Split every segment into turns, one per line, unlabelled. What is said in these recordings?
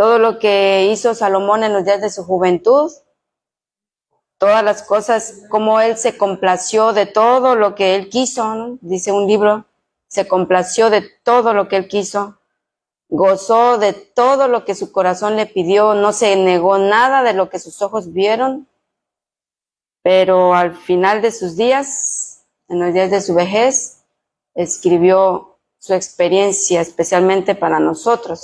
todo lo que hizo Salomón en los días de su juventud, todas las cosas, como él se complació de todo lo que él quiso, ¿no? Dice un libro, se complació de todo lo que él quiso, gozó de todo lo que su corazón le pidió, no se negó nada de lo que sus ojos vieron, pero al final de sus días, en los días de su vejez, escribió su experiencia especialmente para nosotros.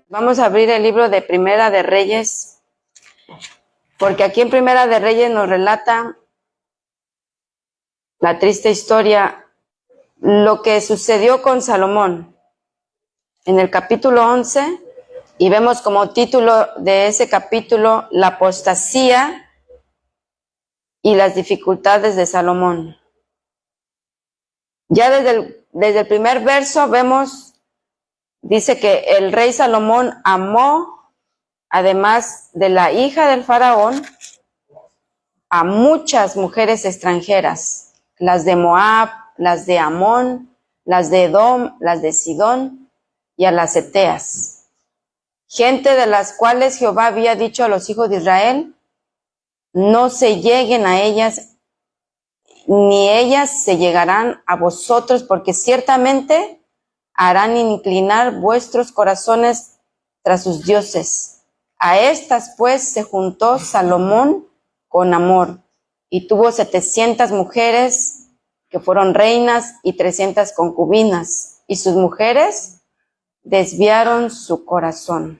Vamos a abrir el libro de Primera de Reyes, porque aquí en Primera de Reyes nos relata la triste historia, lo que sucedió con Salomón en el capítulo 11, y vemos como título de ese capítulo la apostasía y las dificultades de Salomón. Ya desde el primer verso vemos. Dice que el rey Salomón amó, además de la hija del faraón, a muchas mujeres extranjeras, las de Moab, las de Amón, las de Edom, las de Sidón y a las heteas, gente de las cuales Jehová había dicho a los hijos de Israel, no se lleguen a ellas, ni ellas se llegarán a vosotros, porque ciertamente harán inclinar vuestros corazones tras sus dioses. A estas pues se juntó Salomón con amor, y tuvo 700 mujeres que fueron reinas y 300 concubinas, y sus mujeres desviaron su corazón.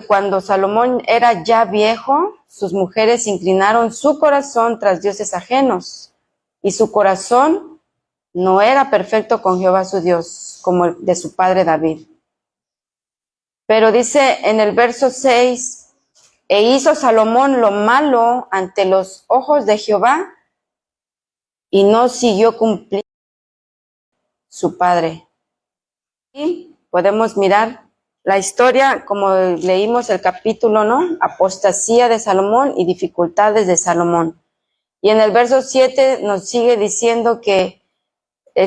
Cuando Salomón era ya viejo, sus mujeres inclinaron su corazón tras dioses ajenos, y su corazón no era perfecto con Jehová su Dios, como el de su padre David. Pero dice en el verso 6, e hizo Salomón lo malo ante los ojos de Jehová, y no siguió cumpliendo su padre. Y podemos mirar la historia, como leímos el capítulo, ¿no? Apostasía de Salomón y dificultades de Salomón. Y en el verso 7 nos sigue diciendo que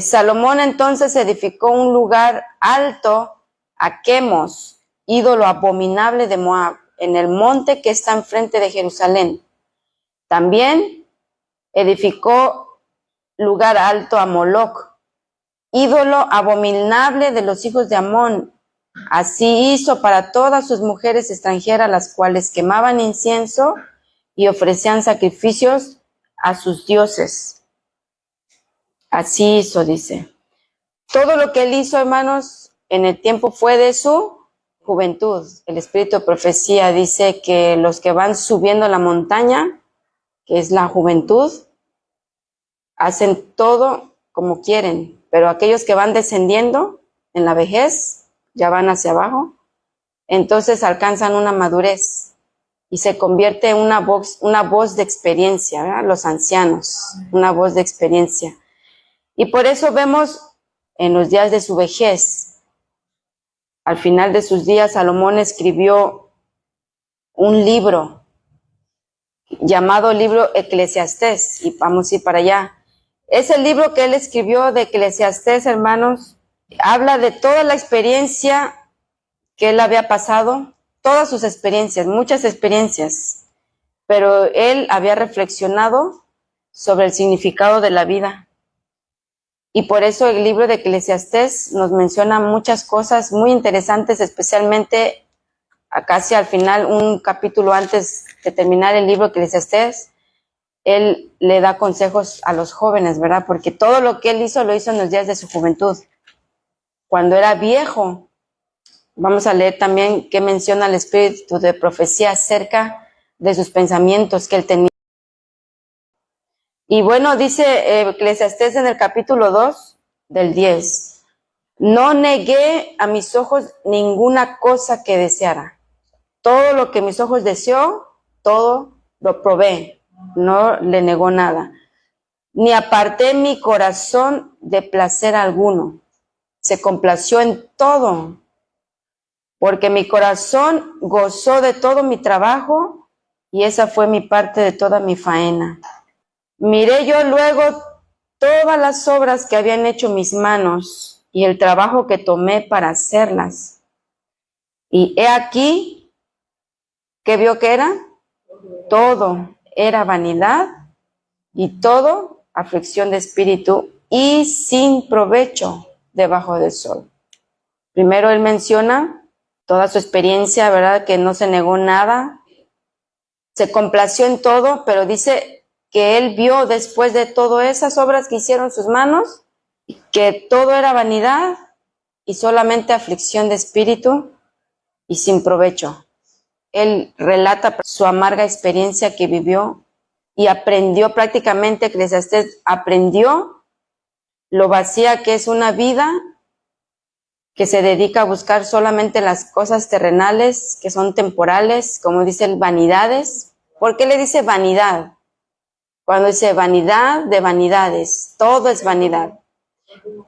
Salomón entonces edificó un lugar alto a Quemos, ídolo abominable de Moab, en el monte que está enfrente de Jerusalén. También edificó lugar alto a Moloc, ídolo abominable de los hijos de Amón. Así hizo para todas sus mujeres extranjeras, las cuales quemaban incienso y ofrecían sacrificios a sus dioses. Así hizo, dice. Todo lo que él hizo, hermanos, en el tiempo fue de su juventud. El espíritu de profecía dice que los que van subiendo la montaña, que es la juventud, hacen todo como quieren, pero aquellos que van descendiendo en la vejez, ya van hacia abajo, entonces alcanzan una madurez y se convierte en una voz de experiencia, ¿verdad? Los ancianos, una voz de experiencia. Y por eso vemos en los días de su vejez, al final de sus días, Salomón escribió un libro llamado libro Eclesiastés, y vamos a ir para allá. Es el libro que él escribió de Eclesiastés, hermanos, habla de toda la experiencia que él había pasado, todas sus experiencias, muchas experiencias, pero él había reflexionado sobre el significado de la vida. Y por eso el libro de Eclesiastés nos menciona muchas cosas muy interesantes, especialmente casi al final, un capítulo antes de terminar el libro de Eclesiastés, él le da consejos a los jóvenes, ¿verdad? Porque todo lo que él hizo, lo hizo en los días de su juventud. Cuando era viejo, vamos a leer también qué menciona el espíritu de profecía acerca de sus pensamientos que él tenía. Y bueno, dice Eclesiastés en el capítulo 2 del 10, no negué a mis ojos ninguna cosa que deseara. Todo lo que mis ojos deseó, todo lo probé. No le negó nada. Ni aparté mi corazón de placer alguno. Se complació en todo. Porque mi corazón gozó de todo mi trabajo y esa fue mi parte de toda mi faena. Miré yo luego todas las obras que habían hecho mis manos y el trabajo que tomé para hacerlas. Y he aquí, ¿qué vio que era? Todo era vanidad y todo aflicción de espíritu y sin provecho debajo del sol. Primero él menciona toda su experiencia, ¿verdad? Que no se negó nada, se complació en todo, pero dice que él vio después de todas esas obras que hicieron sus manos, que todo era vanidad y solamente aflicción de espíritu y sin provecho. Él relata su amarga experiencia que vivió y aprendió prácticamente, Eclesiastés aprendió lo vacía que es una vida que se dedica a buscar solamente las cosas terrenales, que son temporales, como dice el vanidades. ¿Por qué le dice vanidad? Cuando dice vanidad de vanidades, todo es vanidad.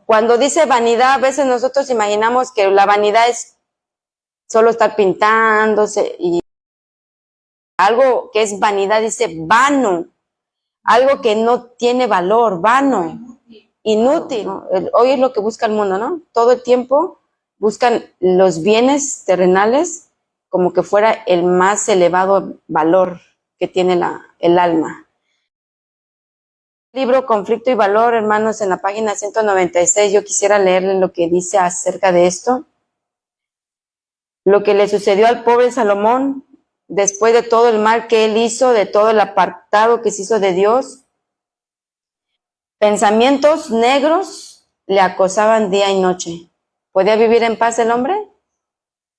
Cuando dice vanidad, a veces nosotros imaginamos que la vanidad es solo estar pintándose y algo que es vanidad dice vano, algo que no tiene valor, vano, inútil, ¿no? Hoy es lo que busca el mundo, ¿no? Todo el tiempo buscan los bienes terrenales como que fuera el más elevado valor que tiene el alma. Libro Conflicto y Valor, hermanos, en la página 196, yo quisiera leerle lo que dice acerca de esto. Lo que le sucedió al pobre Salomón, después de todo el mal que él hizo, de todo el apartado que se hizo de Dios, pensamientos negros le acosaban día y noche. ¿Podía vivir en paz el hombre?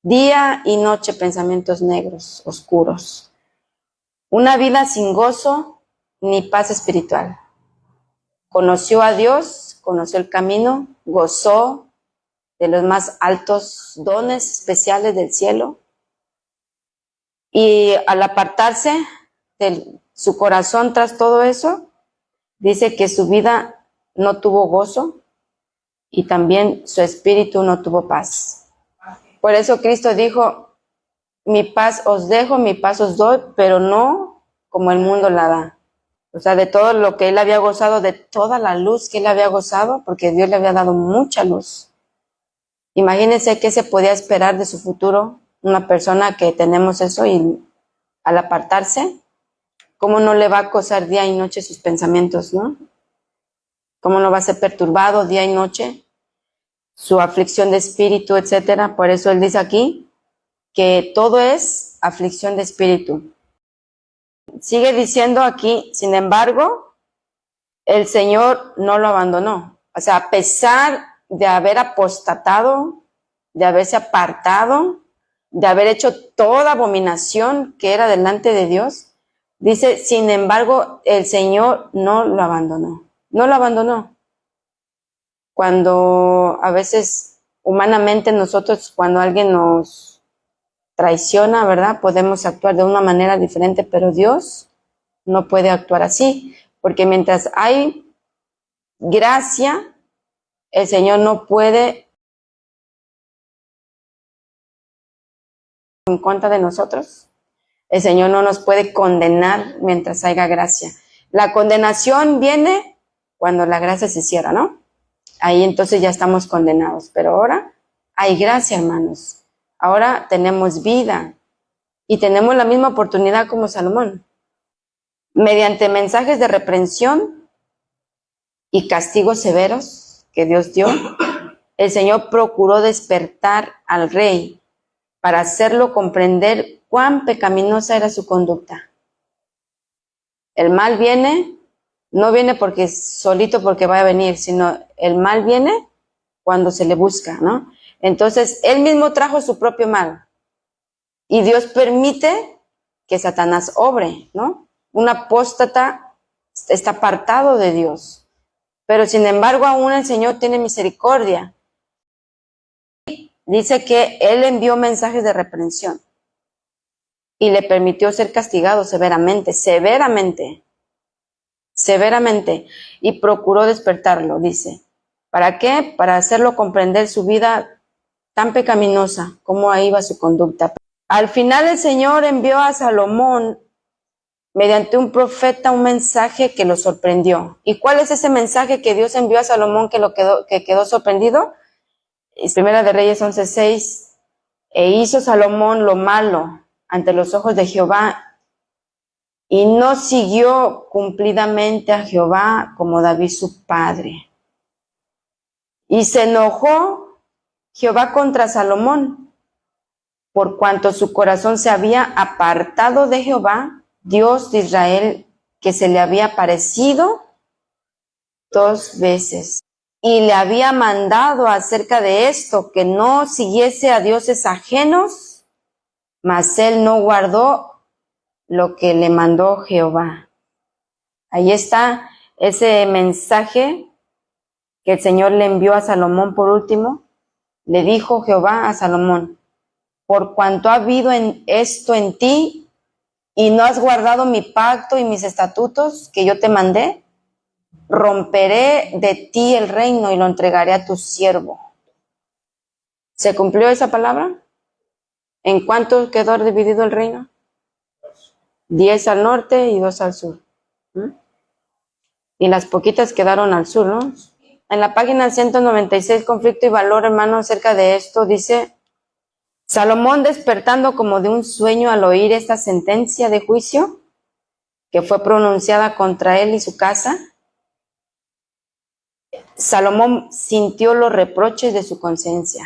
Día y noche pensamientos negros, oscuros. Una vida sin gozo ni paz espiritual. Conoció a Dios, conoció el camino, gozó de los más altos dones especiales del cielo. Y al apartarse de su corazón tras todo eso, dice que su vida no tuvo gozo y también su espíritu no tuvo paz. Por eso Cristo dijo, mi paz os dejo, mi paz os doy, pero no como el mundo la da. O sea, de todo lo que él había gozado, de toda la luz que él había gozado, porque Dios le había dado mucha luz. Imagínense qué se podía esperar de su futuro, una persona que tenemos eso y al apartarse, ¿cómo no le va a acosar día y noche sus pensamientos, no? ¿Cómo no va a ser perturbado día y noche? Su aflicción de espíritu, etcétera. Por eso él dice aquí que todo es aflicción de espíritu. Sigue diciendo aquí, sin embargo, el Señor no lo abandonó. O sea, a pesar de haber apostatado, de haberse apartado, de haber hecho toda abominación que era delante de Dios, dice, sin embargo, el Señor no lo abandonó. No lo abandonó. Cuando a veces humanamente nosotros, cuando alguien nos traiciona, ¿verdad? Podemos actuar de una manera diferente, pero Dios no puede actuar así, porque mientras hay gracia, el Señor no puede en contra de nosotros. El Señor no nos puede condenar mientras haya gracia. La condenación viene cuando la gracia se cierra, ¿no? Ahí entonces ya estamos condenados, pero ahora hay gracia, hermanos. Ahora tenemos vida y tenemos la misma oportunidad como Salomón. Mediante mensajes de reprensión y castigos severos que Dios dio, el Señor procuró despertar al rey para hacerlo comprender cuán pecaminosa era su conducta. El mal viene, no viene porque solito porque va a venir, sino el mal viene cuando se le busca, ¿no? Entonces, él mismo trajo su propio mal. Y Dios permite que Satanás obre, ¿no? Un apóstata está apartado de Dios. Pero sin embargo, aún el Señor tiene misericordia. Dice que Él envió mensajes de reprensión. y le permitió ser castigado severamente, y procuró despertarlo, dice. ¿Para qué? Para hacerlo comprender su vida tan pecaminosa, cómo iba su conducta. Al final el Señor envió a Salomón mediante un profeta un mensaje que lo sorprendió. ¿Y cuál es ese mensaje que Dios envió a Salomón que quedó sorprendido? Es Primera de Reyes 11:6. E hizo Salomón lo malo ante los ojos de Jehová, y no siguió cumplidamente a Jehová como David su padre. Y se enojó Jehová contra Salomón, por cuanto su corazón se había apartado de Jehová, Dios de Israel, que se le había aparecido 2 veces. Y le había mandado acerca de esto, que no siguiese a dioses ajenos, mas él no guardó lo que le mandó Jehová. Ahí está ese mensaje que el Señor le envió a Salomón por último. Le dijo Jehová a Salomón: por cuanto ha habido esto en ti, y no has guardado mi pacto y mis estatutos que yo te mandé, romperé de ti el reino y lo entregaré a tu siervo. ¿Se cumplió esa palabra? ¿En cuánto quedó dividido el reino? 10 al norte y 2 al sur. Y las poquitas quedaron al sur, ¿no? En la página 196, conflicto y valor, hermano, acerca de esto, dice: Salomón, despertando como de un sueño al oír esta sentencia de juicio que fue pronunciada contra él y su casa, Salomón sintió los reproches de su conciencia.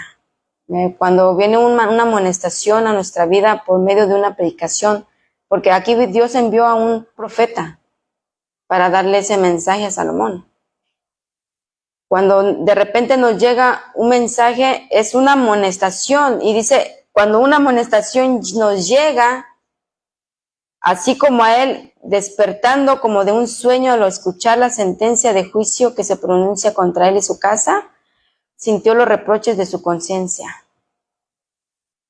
Cuando viene una amonestación a nuestra vida por medio de una predicación, porque aquí Dios envió a un profeta para darle ese mensaje a Salomón. Cuando de repente nos llega un mensaje, es una amonestación, y dice, cuando una amonestación nos llega, así como a él, despertando como de un sueño al escuchar la sentencia de juicio que se pronuncia contra él y su casa, sintió los reproches de su conciencia.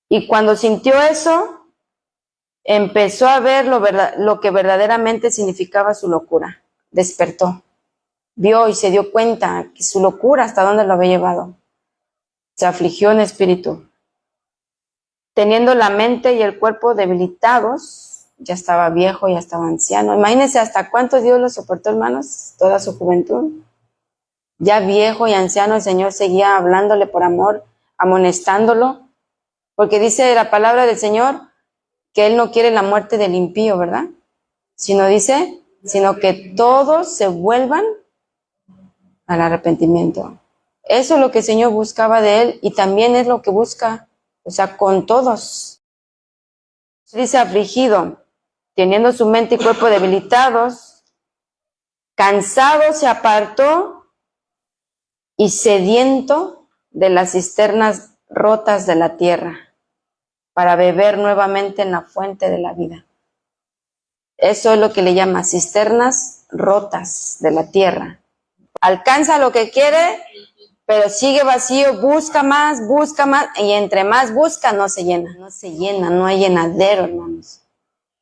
Y cuando sintió eso, empezó a ver lo que verdaderamente significaba su locura. Despertó, vio y se dio cuenta que su locura hasta dónde lo había llevado. Se afligió en espíritu. Teniendo la mente y el cuerpo debilitados, ya estaba viejo, ya estaba anciano. Imagínense hasta cuánto Dios lo soportó, hermanos, toda su juventud. Ya viejo y anciano, el Señor seguía hablándole por amor, amonestándolo, porque dice la palabra del Señor que Él no quiere la muerte del impío, ¿verdad? Sino que todos se vuelvan al arrepentimiento. Eso es lo que el Señor buscaba de él, y también es lo que busca, con todos. Dice: afligido, teniendo su mente y cuerpo debilitados, cansado se apartó, y sediento de las cisternas rotas de la tierra, para beber nuevamente en la fuente de la vida. Eso es lo que le llama cisternas rotas de la tierra. Alcanza lo que quiere, pero sigue vacío, busca más, y entre más busca no se llena, no hay llenadero, hermanos.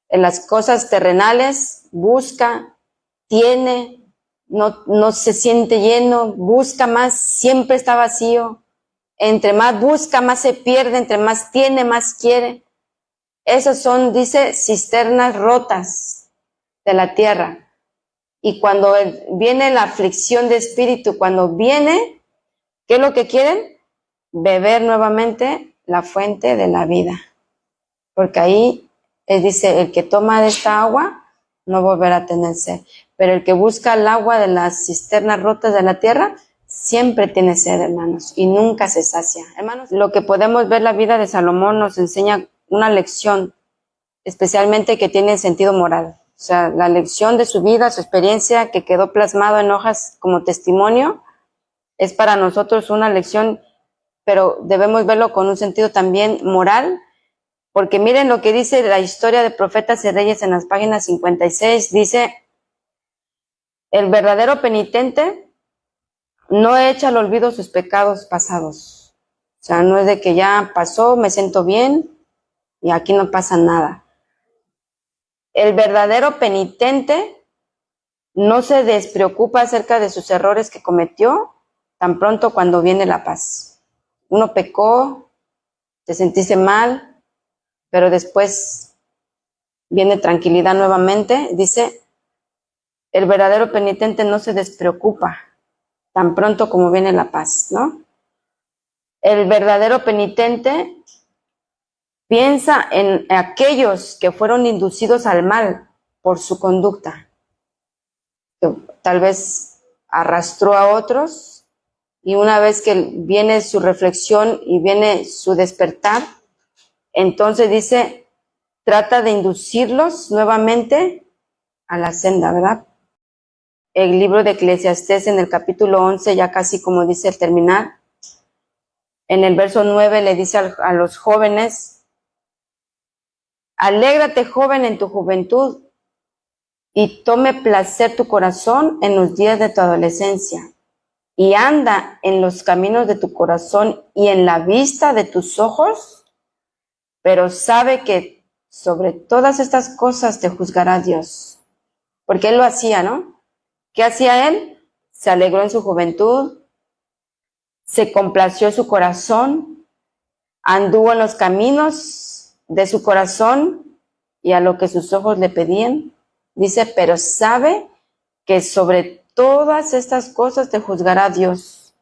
En las cosas terrenales busca, tiene, no se siente lleno, busca más, siempre está vacío. Entre más busca, más se pierde, entre más tiene, más quiere. Esos son, dice, cisternas rotas de la tierra. Y cuando viene la aflicción de espíritu, cuando viene, ¿qué es lo que quieren? Beber nuevamente la fuente de la vida. Porque ahí él dice: el que toma de esta agua no volverá a tener sed. Pero el que busca el agua de las cisternas rotas de la tierra, siempre tiene sed, hermanos, y nunca se sacia. Hermanos, lo que podemos ver, la vida de Salomón nos enseña una lección, especialmente que tiene sentido moral. O sea, la lección de su vida, su experiencia, que quedó plasmado en hojas como testimonio, es para nosotros una lección, pero debemos verlo con un sentido también moral, porque miren lo que dice la historia de Profetas y Reyes en las páginas 56, dice: el verdadero penitente no echa al olvido sus pecados pasados. O sea, no es de que ya pasó, me siento bien y aquí no pasa nada. El verdadero penitente no se despreocupa acerca de sus errores que cometió tan pronto cuando viene la paz. Uno pecó, te sentiste mal, pero después viene tranquilidad nuevamente. Dice, el verdadero penitente no se despreocupa tan pronto como viene la paz, ¿no? El verdadero penitente piensa en aquellos que fueron inducidos al mal por su conducta. Tal vez arrastró a otros y una vez que viene su reflexión y viene su despertar, entonces dice, trata de inducirlos nuevamente a la senda, ¿verdad? El libro de Eclesiastés en el capítulo 11, ya casi como dice al terminar, en el verso 9 le dice a los jóvenes, alégrate joven en tu juventud y tome placer tu corazón en los días de tu adolescencia y anda en los caminos de tu corazón y en la vista de tus ojos, pero sabe que sobre todas estas cosas te juzgará Dios. Porque él lo hacía, ¿no? ¿Qué hacía él? Se alegró en su juventud, se complació su corazón, anduvo en los caminos de su corazón y a lo que sus ojos le pedían. Dice, pero sabe que sobre todas estas cosas te juzgará Dios.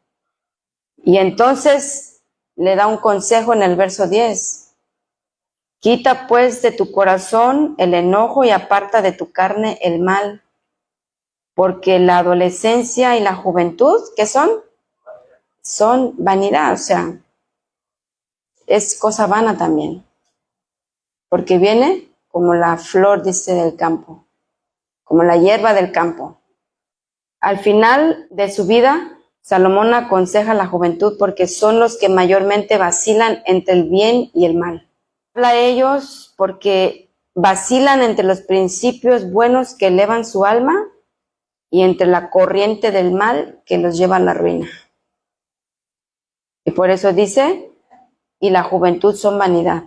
Y entonces le da un consejo en el verso 10. Quita pues de tu corazón el enojo y aparta de tu carne el mal, porque la adolescencia y la juventud, ¿qué son? Son vanidad, o sea, es cosa vana también, porque viene como la flor, dice, del campo, como la hierba del campo. Al final de su vida, Salomón aconseja a la juventud porque son los que mayormente vacilan entre el bien y el mal. Habla a ellos porque vacilan entre los principios buenos que elevan su alma y entre la corriente del mal que los lleva a la ruina. Y por eso dice, y la juventud son vanidad.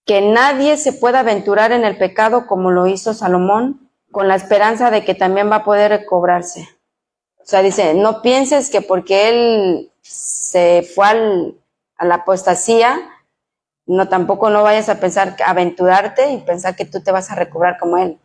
Que nadie se pueda aventurar en el pecado como lo hizo Salomón, con la esperanza de que también va a poder recobrarse. O sea, dice, no pienses que porque él se fue a la apostasía, tampoco no vayas a pensar, aventurarte y pensar que tú te vas a recobrar como él.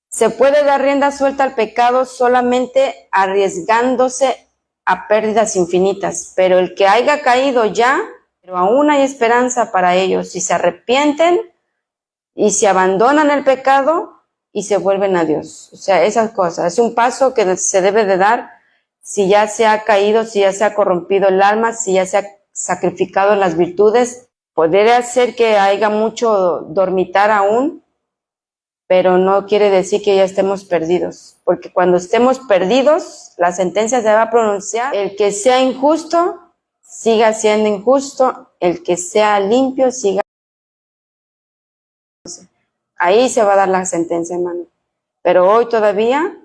Se puede dar rienda suelta al pecado solamente arriesgándose a pérdidas infinitas, pero el que haya caído ya, pero aún hay esperanza para ellos si se arrepienten y se abandonan el pecado y se vuelven a Dios. O sea, esas cosas, es un paso que se debe de dar si ya se ha caído, si ya se ha corrompido el alma, si ya se ha sacrificado las virtudes. Podría ser que haya mucho dormitar aún, pero no quiere decir que ya estemos perdidos, porque cuando estemos perdidos, la sentencia se va a pronunciar. El que sea injusto, siga siendo injusto, el que sea limpio, siga. Ahí se va a dar la sentencia, hermano. Pero hoy todavía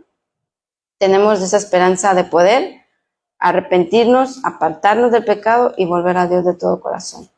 tenemos esa esperanza de poder arrepentirnos, apartarnos del pecado y volver a Dios de todo corazón.